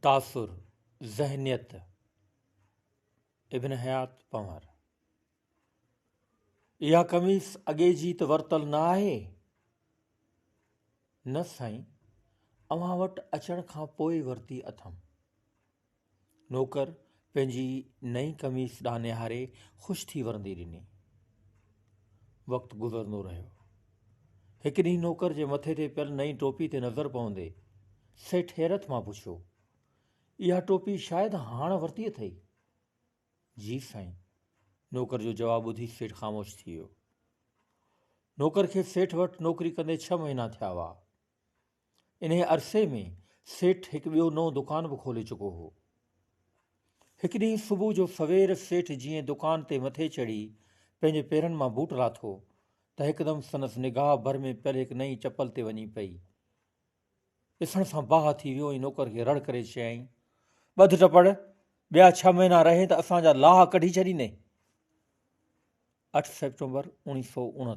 तासुर ज़हनियत इब्न हयात पंवर। इहा कमीस अॻे जी त वरतल न आहे? न साईं, अव्हां वटि अचण खां पोइ वरिती अथमि। नौकर पंहिंजी नई कमीस ॾांहुं निहारे ख़ुशि थी वरंदी ॾिनी। वक़्तु गुज़रंदो रहियो। हिकु ॾींहुं नौकर जे मथे ते पियल नई टोपी ते नज़र पवंदे सेठ हैरत मां पुछियो, इहा टोपी शायदि हाणे वरिती अथई? जी साईं, नौकर जो जवाबु ॿुधी सेठ ख़ामोश थी वियो। नौकर खे सेठ वटि नौकरी कंदे 6 महीना थिया हुआ। इन अरसे में सेठ हिकु ॿियो नओं दुकान बि खोले चुको हो। हिकु ॾींहुं सुबुह जो सवेर सेठ जीअं दुकान ते मथे चढ़ी पंहिंजे पेरनि मां बूट लाथो त हिकदमि संदसि निगाह भर में पियल हिकु नई चपल ते वञी पई। ॾिसण सां बाहि थी वियो ऐं नौकर खे रड़ करे चयईं, ॿध टपड़, ॿिया 6 महीना रहे त असांजा लाह कढी छॾींदे। 8 सेप्टेम्बर 1969।